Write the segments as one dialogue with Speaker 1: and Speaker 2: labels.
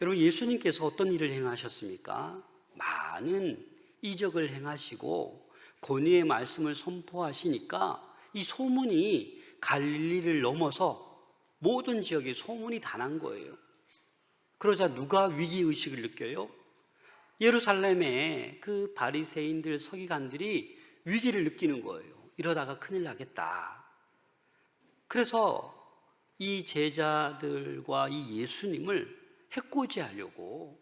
Speaker 1: 여러분, 예수님께서 어떤 일을 행하셨습니까? 많은 이적을 행하시고 권위의 말씀을 선포하시니까 이 소문이 갈릴리를 넘어서 모든 지역에 소문이 다 난 거예요. 그러자 누가 위기의식을 느껴요? 예루살렘의 그 바리새인들, 서기관들이 위기를 느끼는 거예요. 이러다가 큰일 나겠다. 그래서 이 제자들과 이 예수님을 해코지하려고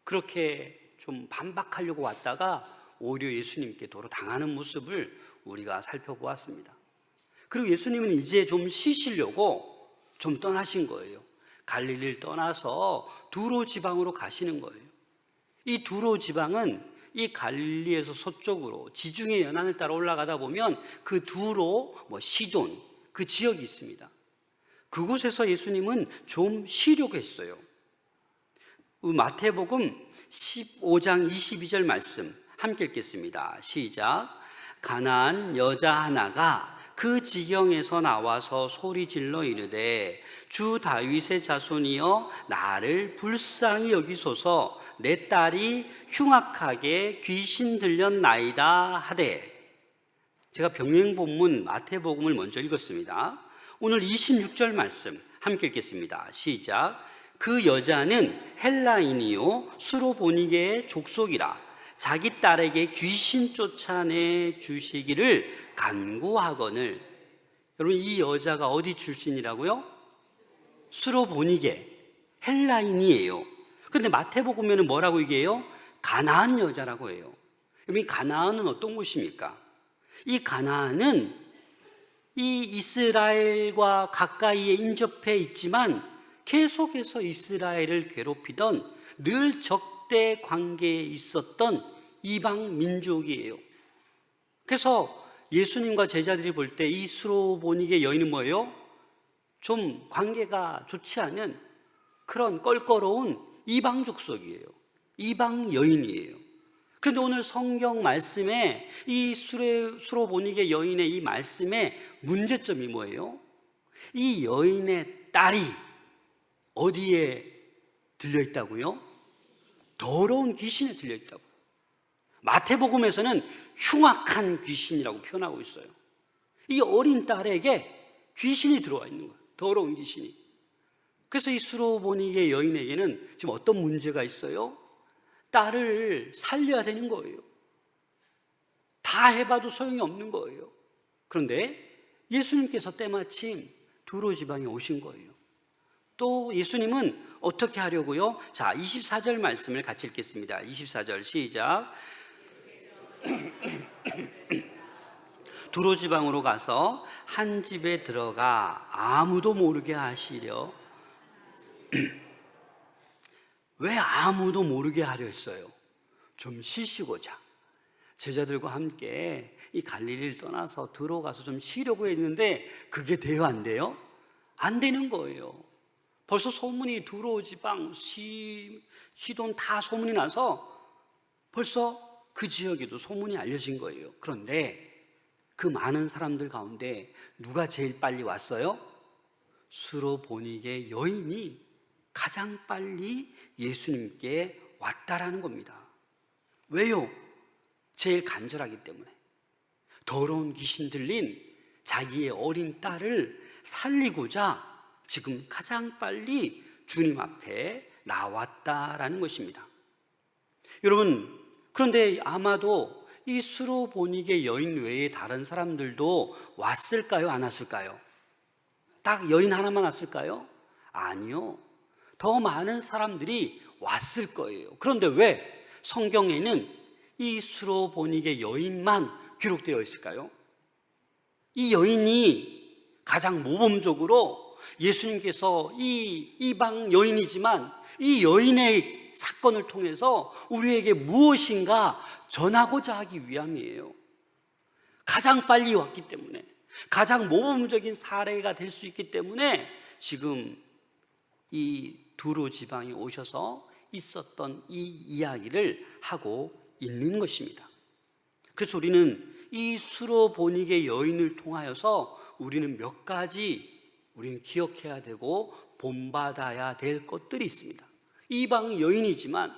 Speaker 1: 그렇게 좀 반박하려고 왔다가 오히려 예수님께 도로 당하는 모습을 우리가 살펴보았습니다. 그리고 예수님은 이제 좀 쉬시려고 좀 떠나신 거예요. 갈릴리를 떠나서 두로 지방으로 가시는 거예요. 이 두로 지방은 이 갈릴리에서 서쪽으로 지중해 연안을 따라 올라가다 보면 그 두로, 시돈 그 지역이 있습니다. 그곳에서 예수님은 좀 쉬려고 했어요. 마태복음 15장 22절 말씀 함께 읽겠습니다. 시작. 가나안 여자 하나가 그 지경에서 나와서 소리질러 이르되 주 다윗의 자손이여 나를 불쌍히 여기소서 내 딸이 흉악하게 귀신 들렸나이다 하되. 제가 병행본문 마태복음을 먼저 읽었습니다. 오늘 26절 말씀 함께 읽겠습니다. 시작. 그 여자는 헬라인이요 수로보니게의 족속이라 자기 딸에게 귀신 쫓아내 주시기를 간구하거늘. 여러분, 이 여자가 어디 출신이라고요? 수로보니게, 헬라인이에요. 그런데 마태복음에는 뭐라고 얘기해요? 가나안 여자라고 해요. 여러분, 이 가나안은 어떤 곳입니까? 이 가나안은 이 이스라엘과 가까이에 인접해 있지만 계속해서 이스라엘을 괴롭히던 늘 적대 관계에 있었던 이방 민족이에요. 그래서 예수님과 제자들이 볼 때 이 수로보니게 여인은 뭐예요? 좀 관계가 좋지 않은 그런 껄끄러운 이방 족속이에요. 이방 여인이에요. 그런데 오늘 성경 말씀에 이 수로보니게 여인의 이 말씀의 문제점이 뭐예요? 이 여인의 딸이 어디에 들려있다고요? 더러운 귀신에 들려있다고. 마태복음에서는 흉악한 귀신이라고 표현하고 있어요. 이 어린 딸에게 귀신이 들어와 있는 거예요. 더러운 귀신이. 그래서 이 수로보니게 여인에게는 지금 어떤 문제가 있어요? 딸을 살려야 되는 거예요. 다 해봐도 소용이 없는 거예요. 그런데 예수님께서 때마침 두로 지방에 오신 거예요. 또 예수님은 어떻게 하려고요? 자, 24절 말씀을 같이 읽겠습니다. 24절 시작. 두로 지방으로 가서 한 집에 들어가 아무도 모르게 하시려. 왜 아무도 모르게 하려 했어요? 좀 쉬시고자. 제자들과 함께 이 갈릴리를 떠나서 들어가서 좀 쉬려고 했는데 그게 돼요, 안 돼요? 안 되는 거예요. 벌써 소문이 두로 지방, 시돈 다 소문이 나서 벌써 그 지역에도 소문이 알려진 거예요. 그런데 그 많은 사람들 가운데 누가 제일 빨리 왔어요? 수로보니게 여인이 가장 빨리 예수님께 왔다라는 겁니다. 왜요? 제일 간절하기 때문에. 더러운 귀신 들린 자기의 어린 딸을 살리고자 지금 가장 빨리 주님 앞에 나왔다라는 것입니다. 여러분, 그런데 아마도 이 수로보니게 여인 외에 다른 사람들도 왔을까요? 안 왔을까요? 딱 여인 하나만 왔을까요? 아니요. 더 많은 사람들이 왔을 거예요. 그런데 왜 성경에는 이 수로보니게 여인만 기록되어 있을까요? 이 여인이 가장 모범적으로 예수님께서 이 이방 여인이지만 이 여인의 사건을 통해서 우리에게 무엇인가 전하고자 하기 위함이에요. 가장 빨리 왔기 때문에, 가장 모범적인 사례가 될 수 있기 때문에 지금 이 두로 지방에 오셔서 있었던 이 이야기를 하고 있는 것입니다. 그래서 우리는 이 수로보니게 여인을 통하여서 우리는 몇 가지 우리는 기억해야 되고 본받아야 될 것들이 있습니다. 이방 여인이지만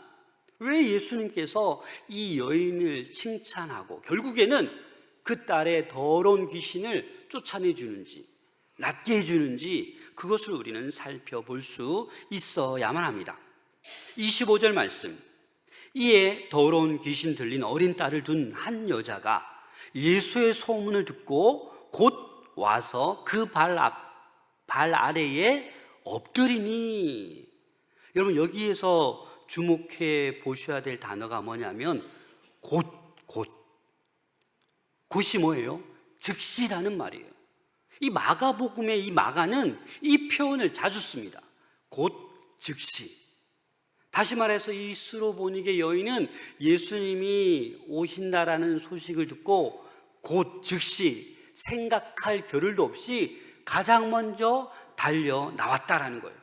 Speaker 1: 왜 예수님께서 이 여인을 칭찬하고 결국에는 그 딸의 더러운 귀신을 쫓아내 주는지, 낫게 해주는지, 그것을 우리는 살펴볼 수 있어야만 합니다. 25절 말씀, 이에 더러운 귀신 들린 어린 딸을 둔 한 여자가 예수의 소문을 듣고 곧 와서 그 발 아래에 엎드리니. 여러분, 여기에서 주목해 보셔야 될 단어가 뭐냐면 곧이 뭐예요? 즉시라는 말이에요. 이 마가복음의 이 마가는 이 표현을 자주 씁니다. 곧, 즉시. 다시 말해서 이 스로보니게 여인은 예수님이 오신다라는 소식을 듣고 곧, 즉시 생각할 겨를도 없이 가장 먼저 달려 나왔다라는 거예요.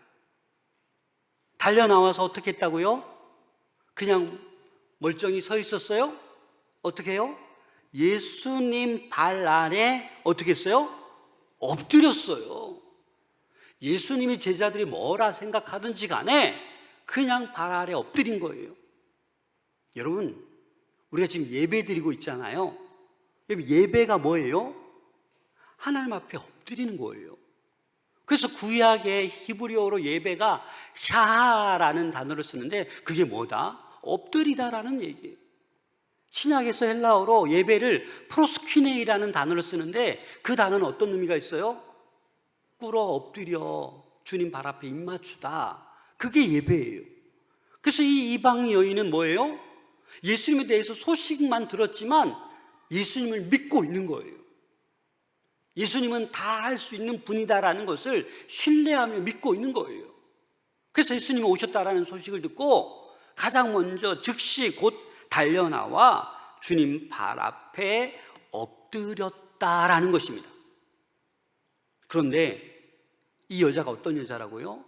Speaker 1: 달려 나와서 어떻게 했다고요? 그냥 멀쩡히 서 있었어요? 어떻게 해요? 예수님 발 아래 어떻게 했어요? 엎드렸어요. 예수님이 제자들이 뭐라 생각하든지 간에 그냥 발 아래 엎드린 거예요. 여러분, 우리가 지금 예배 드리고 있잖아요. 예배가 뭐예요? 하나님 앞에 엎드리는 거예요. 그래서 구약의 히브리어로 예배가 샤라는 단어를 쓰는데 그게 뭐다? 엎드리다라는 얘기예요. 신약에서 헬라어로 예배를 프로스퀴네이라는 단어를 쓰는데 그 단어는 어떤 의미가 있어요? 꿇어 엎드려 주님 발 앞에 입 맞추다. 그게 예배예요. 그래서 이 이방 여인은 뭐예요? 예수님에 대해서 소식만 들었지만 예수님을 믿고 있는 거예요. 예수님은 다 할 수 있는 분이다라는 것을 신뢰하며 믿고 있는 거예요. 그래서 예수님이 오셨다라는 소식을 듣고 가장 먼저 즉시 곧 달려나와 주님 발 앞에 엎드렸다라는 것입니다. 그런데 이 여자가 어떤 여자라고요?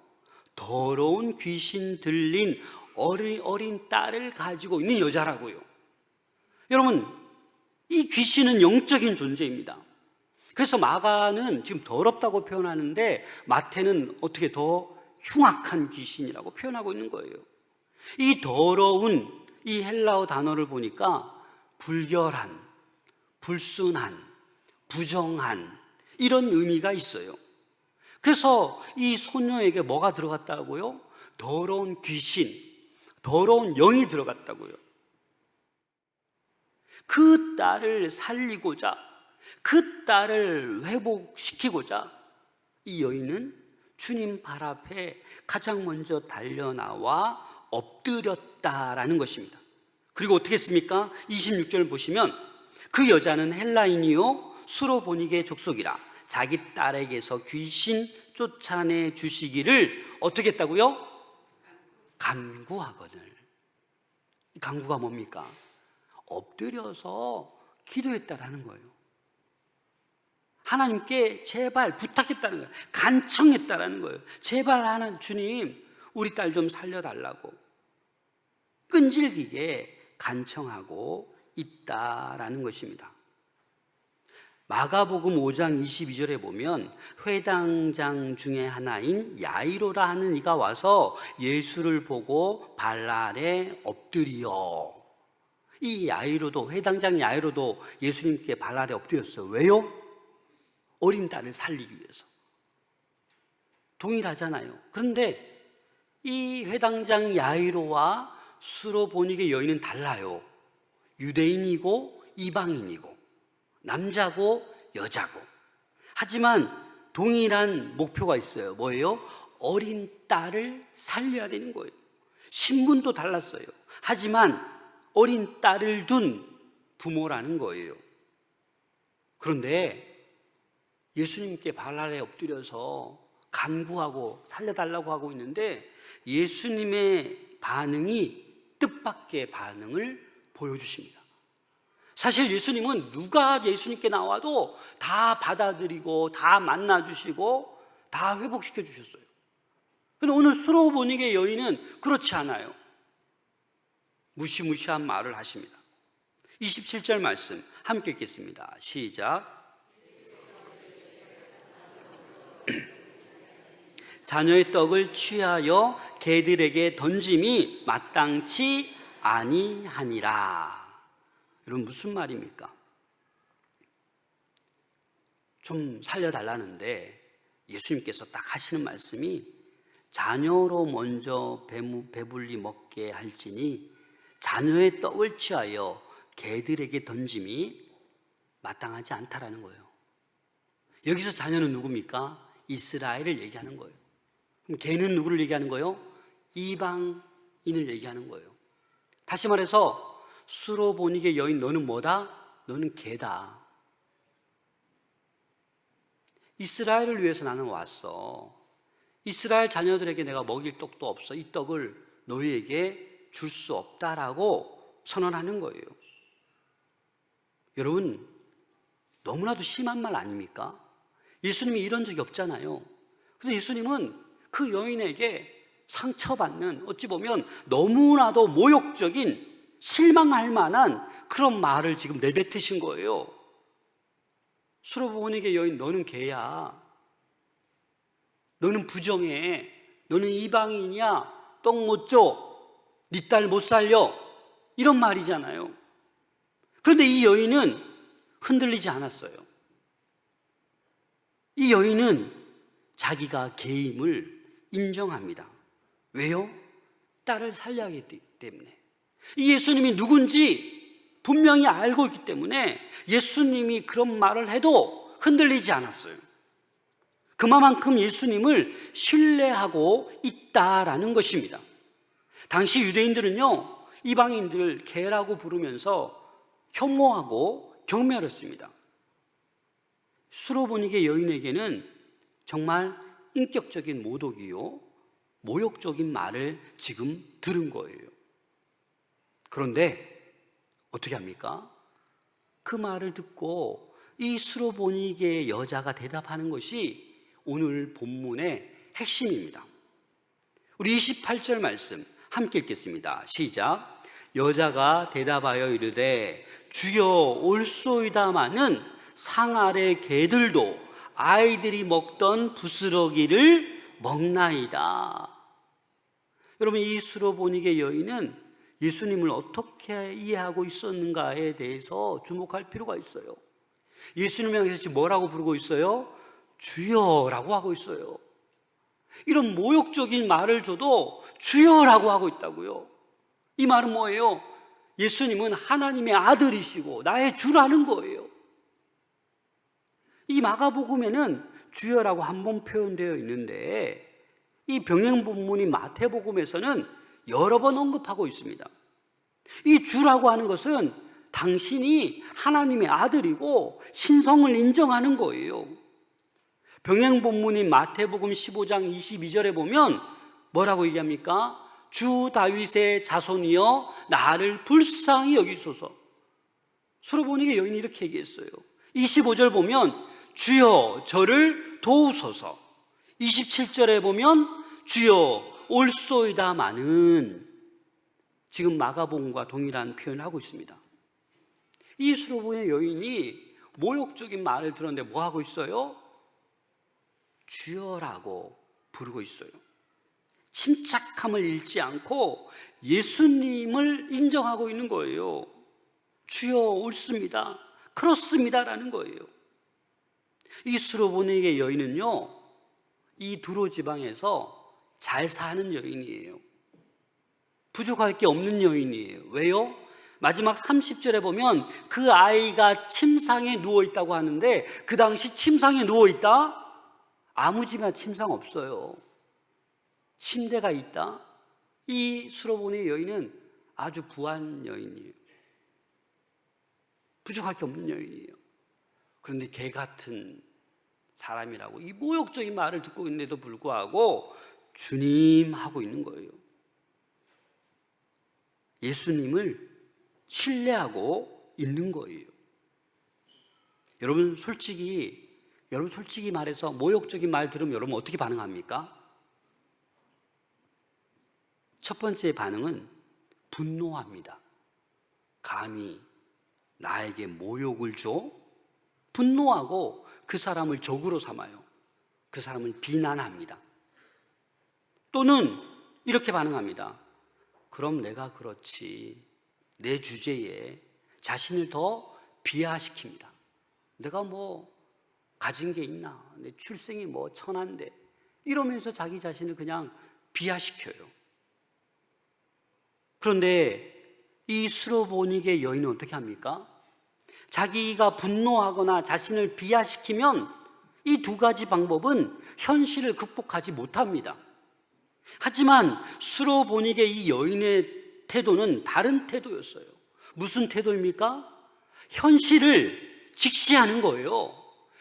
Speaker 1: 더러운 귀신 들린 어린 딸을 가지고 있는 여자라고요. 여러분, 이 귀신은 영적인 존재입니다. 그래서 마가는 지금 더럽다고 표현하는데 마태는 어떻게 더 흉악한 귀신이라고 표현하고 있는 거예요. 이 더러운 이 헬라어 단어를 보니까 불결한, 불순한, 부정한 이런 의미가 있어요. 그래서 이 소녀에게 뭐가 들어갔다고요? 더러운 귀신, 더러운 영이 들어갔다고요. 그 딸을 살리고자, 그 딸을 회복시키고자 이 여인은 주님 발 앞에 가장 먼저 달려나와 엎드렸다라는 것입니다. 그리고 어떻게 했습니까? 26절 보시면 그 여자는 헬라인이요 수로보니게 족속이라 자기 딸에게서 귀신 쫓아내 주시기를 어떻게 했다고요? 간구하거늘. 간구가 뭡니까? 엎드려서 기도했다라는 거예요. 하나님께 제발 부탁했다는 거예요. 간청했다라는 거예요. 제발 하나님, 주님, 우리 딸 좀 살려달라고 끈질기게 간청하고 있다라는 것입니다. 마가복음 5장 22절에 보면 회당장 중에 하나인 야이로라 하는 이가 와서 예수를 보고 발 아래 엎드리어. 이 야이로도, 회당장 야이로도 예수님께 발 아래 엎드렸어요. 왜요? 어린 딸을 살리기 위해서. 동일하잖아요. 그런데 이 회당장 야이로와 수로보니게 여인은 달라요. 유대인이고 이방인이고 남자고 여자고. 하지만 동일한 목표가 있어요. 뭐예요? 어린 딸을 살려야 되는 거예요. 신분도 달랐어요. 하지만 어린 딸을 둔 부모라는 거예요. 그런데 예수님께 발 아래 엎드려서 간구하고 살려달라고 하고 있는데 예수님의 반응이 뜻밖의 반응을 보여주십니다. 사실 예수님은 누가 예수님께 나와도 다 받아들이고 다 만나주시고 다 회복시켜 주셨어요. 그런데 오늘 수로보니게 여인은 그렇지 않아요. 무시무시한 말을 하십니다. 27절 말씀 함께 읽겠습니다. 시작. 자녀의 떡을 취하여 개들에게 던짐이 마땅치 아니하니라. 여러분, 무슨 말입니까? 좀 살려달라는데 예수님께서 딱 하시는 말씀이 자녀로 먼저 배불리 먹게 할지니 자녀의 떡을 취하여 개들에게 던짐이 마땅하지 않다라는 거예요. 여기서 자녀는 누굽니까? 이스라엘을 얘기하는 거예요. 그럼 개는 누구를 얘기하는 거예요? 이방인을 얘기하는 거예요. 다시 말해서 수로보니게 여인, 너는 뭐다? 너는 개다. 이스라엘을 위해서 나는 왔어. 이스라엘 자녀들에게 내가 먹일 떡도 없어. 이 떡을 너희에게 줄 수 없다라고 선언하는 거예요. 여러분, 너무나도 심한 말 아닙니까? 예수님이 이런 적이 없잖아요. 그래서 예수님은 그 여인에게 상처받는, 어찌 보면 너무나도 모욕적인, 실망할 만한 그런 말을 지금 내뱉으신 거예요. 수로보니게 여인, 너는 개야. 너는 부정해. 너는 이방인이야. 떡 못 줘. 네 딸 못 살려. 이런 말이잖아요. 그런데 이 여인은 흔들리지 않았어요. 이 여인은 자기가 개임을 인정합니다. 왜요? 딸을 살려야 하기 때문에. 이 예수님이 누군지 분명히 알고 있기 때문에 예수님이 그런 말을 해도 흔들리지 않았어요. 그만큼 예수님을 신뢰하고 있다라는 것입니다. 당시 유대인들은요, 이방인들을 개라고 부르면서 혐오하고 경멸했습니다. 수로보니게 여인에게는 정말 인격적인 모독이요, 모욕적인 말을 지금 들은 거예요. 그런데 어떻게 합니까? 그 말을 듣고 이 수로보니게 여자가 대답하는 것이 오늘 본문의 핵심입니다. 우리 28절 말씀 함께 읽겠습니다. 시작. 여자가 대답하여 이르되 주여 올소이다마는 상 아래 개들도 아이들이 먹던 부스러기를 먹나이다. 여러분, 이 수로보니게 여인은 예수님을 어떻게 이해하고 있었는가에 대해서 주목할 필요가 있어요. 예수님을 향해서 뭐라고 부르고 있어요? 주여라고 하고 있어요. 이런 모욕적인 말을 줘도 주여라고 하고 있다고요. 이 말은 뭐예요? 예수님은 하나님의 아들이시고 나의 주라는 거예요. 이 마가복음에는 주여라고 한 번 표현되어 있는데 이 병행본문인 마태복음에서는 여러 번 언급하고 있습니다. 이 주라고 하는 것은 당신이 하나님의 아들이고 신성을 인정하는 거예요. 병행본문인 마태복음 15장 22절에 보면 뭐라고 얘기합니까? 주 다윗의 자손이여 나를 불쌍히 여기소서. 수로보니게 여인이 이렇게 얘기했어요. 25절 보면 주여 저를 도우소서. 27절에 보면 주여 올소이다마는, 지금 마가복음과 동일한 표현을 하고 있습니다. 이 수로보니게 여인이 모욕적인 말을 들었는데 뭐 하고 있어요? 주여라고 부르고 있어요. 침착함을 잃지 않고 예수님을 인정하고 있는 거예요. 주여 옳습니다, 그렇습니다라는 거예요. 이 수로보니게 여인은요, 이 두로 지방에서 잘 사는 여인이에요. 부족할 게 없는 여인이에요. 왜요? 마지막 30절에 보면 그 아이가 침상에 누워있다고 하는데 그 당시 침상에 누워있다? 아무 집이나 침상 없어요. 침대가 있다? 이 수로보니게 여인은 아주 부한 여인이에요. 부족할 게 없는 여인이에요. 그런데 개 같은 사람이라고 이 모욕적인 말을 듣고 있는데도 불구하고 주님 하고 있는 거예요. 예수님을 신뢰하고 있는 거예요. 여러분 솔직히 말해서 모욕적인 말 들으면 여러분 어떻게 반응합니까? 첫 번째 반응은 분노합니다. 감히 나에게 모욕을 줘? 분노하고 그 사람을 적으로 삼아요. 그 사람을 비난합니다. 또는 이렇게 반응합니다. 그럼 내가 그렇지. 내 주제에 자신을 더 비하시킵니다. 내가 뭐 가진 게 있나? 내 출생이 뭐 천한데. 이러면서 자기 자신을 그냥 비하시켜요. 그런데 이 수로보니게 여인은 어떻게 합니까? 자기가 분노하거나 자신을 비하시키면 이 두 가지 방법은 현실을 극복하지 못합니다. 하지만 수로보니게 이 여인의 태도는 다른 태도였어요. 무슨 태도입니까? 현실을 직시하는 거예요.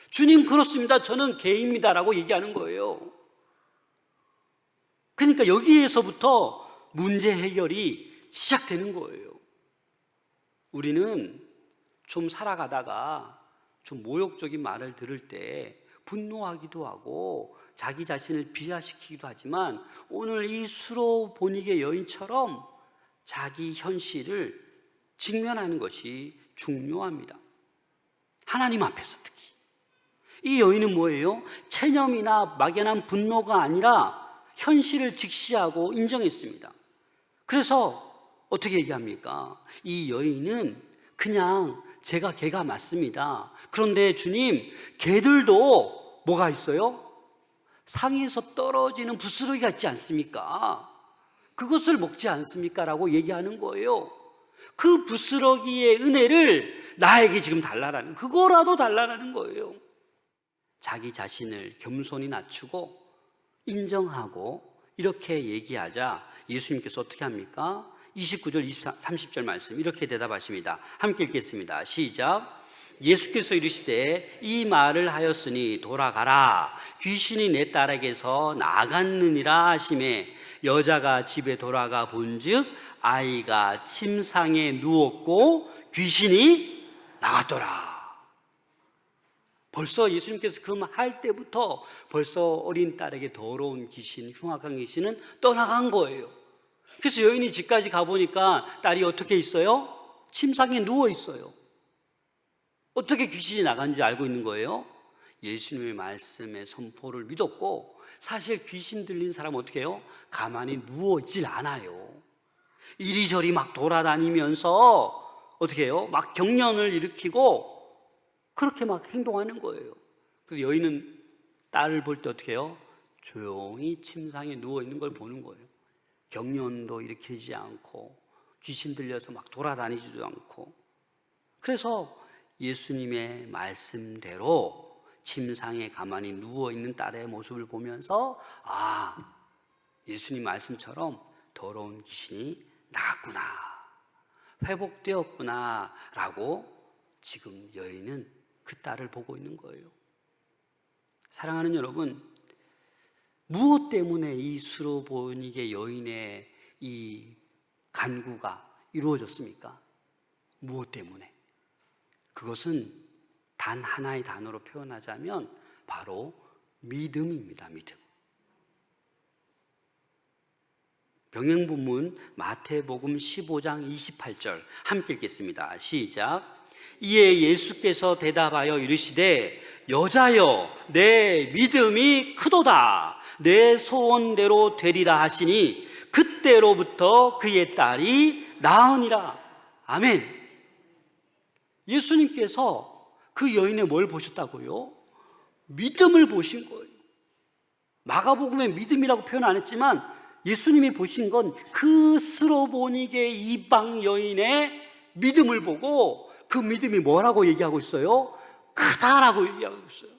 Speaker 1: 주님 그렇습니다. 저는 개입니다라고 얘기하는 거예요. 그러니까 여기에서부터 문제 해결이 시작되는 거예요. 우리는 좀 살아가다가 좀 모욕적인 말을 들을 때 분노하기도 하고 자기 자신을 비하시키기도 하지만 오늘 이 수로보니게 여인처럼 자기 현실을 직면하는 것이 중요합니다. 하나님 앞에서 특히. 이 여인은 뭐예요? 체념이나 막연한 분노가 아니라 현실을 직시하고 인정했습니다. 그래서 어떻게 얘기합니까? 이 여인은 그냥 제가 개가 맞습니다. 그런데 주님, 개들도 뭐가 있어요? 상에서 떨어지는 부스러기가 있지 않습니까? 그것을 먹지 않습니까? 라고 얘기하는 거예요. 그 부스러기의 은혜를 나에게 지금 달라라는, 그거라도 달라라는 거예요. 자기 자신을 겸손히 낮추고 인정하고 이렇게 얘기하자 예수님께서 어떻게 합니까? 29절, 30절 말씀 이렇게 대답하십니다. 함께 읽겠습니다. 시작. 예수께서 이르시되 이 말을 하였으니 돌아가라. 귀신이 내 딸에게서 나갔느니라 하시매 여자가 집에 돌아가 본즉 아이가 침상에 누웠고 귀신이 나갔더라. 벌써 예수님께서 그 말 할 때부터 벌써 어린 딸에게 더러운 귀신, 흉악한 귀신은 떠나간 거예요. 그래서 여인이 집까지 가보니까 딸이 어떻게 있어요? 침상에 누워 있어요. 어떻게 귀신이 나간 줄 알고 있는 거예요? 예수님의 말씀의 선포를 믿었고, 사실 귀신 들린 사람은 어떻게 해요? 가만히 누워 있질 않아요. 이리저리 막 돌아다니면서 어떻게 해요? 막 경련을 일으키고 그렇게 막 행동하는 거예요. 그래서 여인은 딸을 볼 때 어떻게 해요? 조용히 침상에 누워 있는 걸 보는 거예요. 경련도 일으키지 않고 귀신 들려서 막 돌아다니지도 않고. 그래서 예수님의 말씀대로 침상에 가만히 누워 있는 딸의 모습을 보면서 아, 예수님 말씀처럼 더러운 귀신이 나갔구나, 회복되었구나 라고 지금 여인은 그 딸을 보고 있는 거예요. 사랑하는 여러분, 무엇 때문에 이 수로보니게 여인의 이 간구가 이루어졌습니까? 무엇 때문에? 그것은 단 하나의 단어로 표현하자면 바로 믿음입니다. 믿음. 병행본문 마태복음 15장 28절 함께 읽겠습니다. 시작. 이에 예수께서 대답하여 이르시되 여자여 내 믿음이 크도다. 내 소원대로 되리라 하시니 그때로부터 그의 딸이 나으니라. 아멘. 예수님께서 그 여인의 뭘 보셨다고요? 믿음을 보신 거예요. 마가복음에 믿음이라고 표현 안 했지만 예수님이 보신 건 그 스로보니게 이방 여인의 믿음을 보고 그 믿음이 뭐라고 얘기하고 있어요? 크다라고 얘기하고 있어요.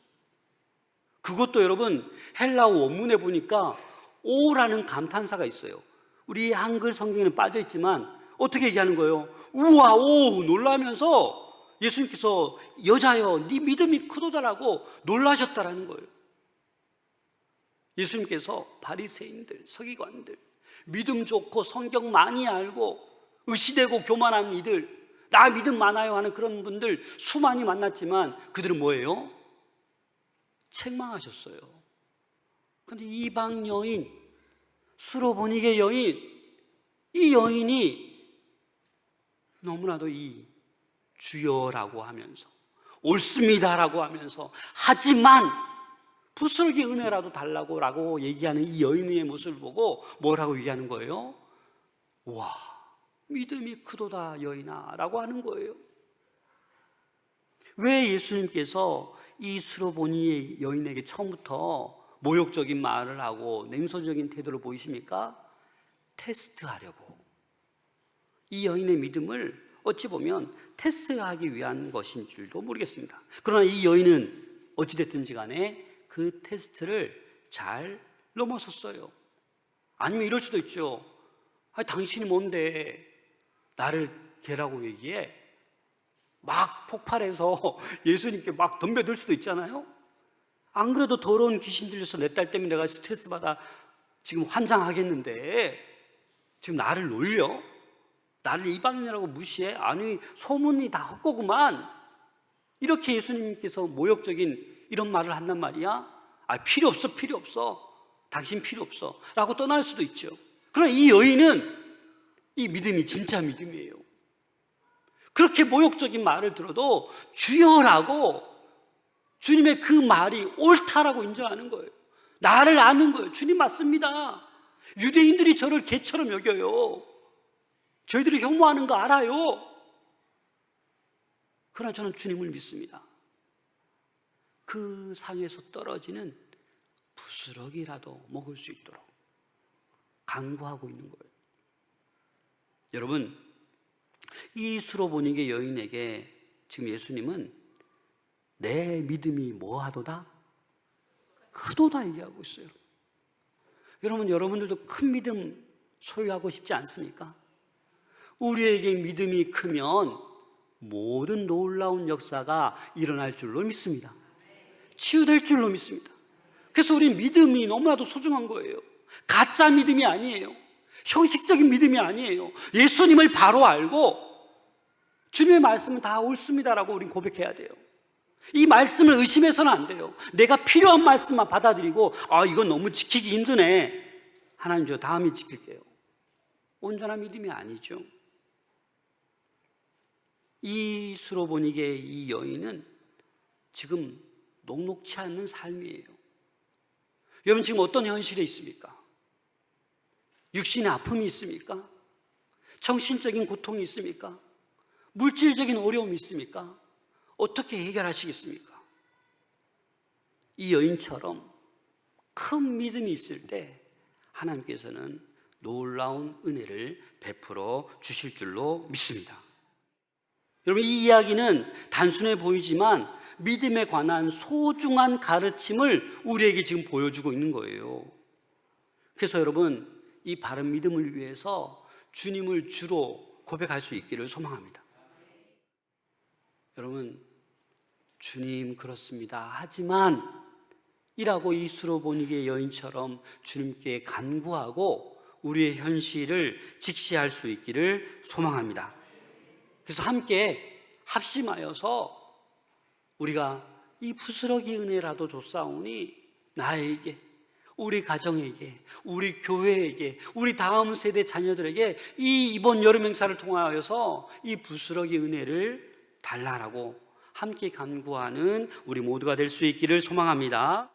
Speaker 1: 그것도 여러분 헬라어 원문에 보니까 오라는 감탄사가 있어요. 우리 한글 성경에는 빠져 있지만 어떻게 얘기하는 거예요? 우와 오 놀라면서 예수님께서 여자여 네 믿음이 크도다라고 놀라셨다라는 거예요. 예수님께서 바리새인들, 서기관들, 믿음 좋고 성경 많이 알고 의시되고 교만한 이들, 나 믿음 많아요 하는 그런 분들 수많이 만났지만 그들은 뭐예요? 책망하셨어요. 그런데 이방 여인, 수로보니게 여인, 이 여인이 너무나도 이 주여라고 하면서 옳습니다라고 하면서 하지만 부스러기 은혜라도 달라고 얘기하는 이 여인의 모습을 보고 뭐라고 얘기하는 거예요? 와, 믿음이 크도다 여인아 라고 하는 거예요. 왜 예수님께서 이 수로보니 여인에게 처음부터 모욕적인 말을 하고 냉소적인 태도를 보이십니까? 테스트하려고. 이 여인의 믿음을 어찌 보면 테스트하기 위한 것인 줄도 모르겠습니다. 그러나 이 여인은 어찌됐든지 간에 그 테스트를 잘 넘어섰어요. 아니면 이럴 수도 있죠. 아니, 당신이 뭔데 나를 개라고 얘기해? 막 폭발해서 예수님께 막 덤벼들 수도 있잖아요. 안 그래도 더러운 귀신 들려서 내 딸 때문에 내가 스트레스 받아 지금 환장하겠는데 지금 나를 놀려? 나를 이방인이라고 무시해? 아니, 소문이 다 헛거구만. 이렇게 예수님께서 모욕적인 이런 말을 한단 말이야. 아, 필요 없어. 당신 필요 없어 라고 떠날 수도 있죠. 그러나 이 여인은 이 믿음이 진짜 믿음이에요. 그렇게 모욕적인 말을 들어도 주여라고 주님의 그 말이 옳다라고 인정하는 거예요. 나를 아는 거예요. 주님 맞습니다. 유대인들이 저를 개처럼 여겨요. 저희들이 혐오하는 거 알아요. 그러나 저는 주님을 믿습니다. 그 상에서 떨어지는 부스러기라도 먹을 수 있도록 간구하고 있는 거예요. 여러분, 이 수로보니게 여인에게 지금 예수님은 내 믿음이 뭐하도다? 크도다 얘기하고 있어요. 여러분들도 큰 믿음 소유하고 싶지 않습니까? 우리에게 믿음이 크면 모든 놀라운 역사가 일어날 줄로 믿습니다. 치유될 줄로 믿습니다. 그래서 우리는 믿음이 너무나도 소중한 거예요. 가짜 믿음이 아니에요. 형식적인 믿음이 아니에요. 예수님을 바로 알고 주님의 말씀은 다 옳습니다라고 우리는 고백해야 돼요. 이 말씀을 의심해서는 안 돼요. 내가 필요한 말씀만 받아들이고 이건 너무 지키기 힘드네. 하나님 저 다음에 지킬게요. 온전한 믿음이 아니죠. 이 수로보니게 이 여인은 지금 녹록치 않는 삶이에요. 여러분 지금 어떤 현실에 있습니까? 육신의 아픔이 있습니까? 정신적인 고통이 있습니까? 물질적인 어려움이 있습니까? 어떻게 해결하시겠습니까? 이 여인처럼 큰 믿음이 있을 때 하나님께서는 놀라운 은혜를 베풀어 주실 줄로 믿습니다. 여러분 이 이야기는 단순해 보이지만 믿음에 관한 소중한 가르침을 우리에게 지금 보여주고 있는 거예요. 그래서 여러분 이 바른 믿음을 위해서 주님을 주로 고백할 수 있기를 소망합니다. 여러분 주님 그렇습니다. 하지만 이라고 이 수로보니게 여인처럼 주님께 간구하고 우리의 현실을 직시할 수 있기를 소망합니다. 그래서 함께 합심하여서 우리가 이 부스러기 은혜라도 줬사오니 나에게, 우리 가정에게, 우리 교회에게, 우리 다음 세대 자녀들에게 이번 여름 행사를 통하여서 이 부스러기 은혜를 달라라고 함께 간구하는 우리 모두가 될 수 있기를 소망합니다.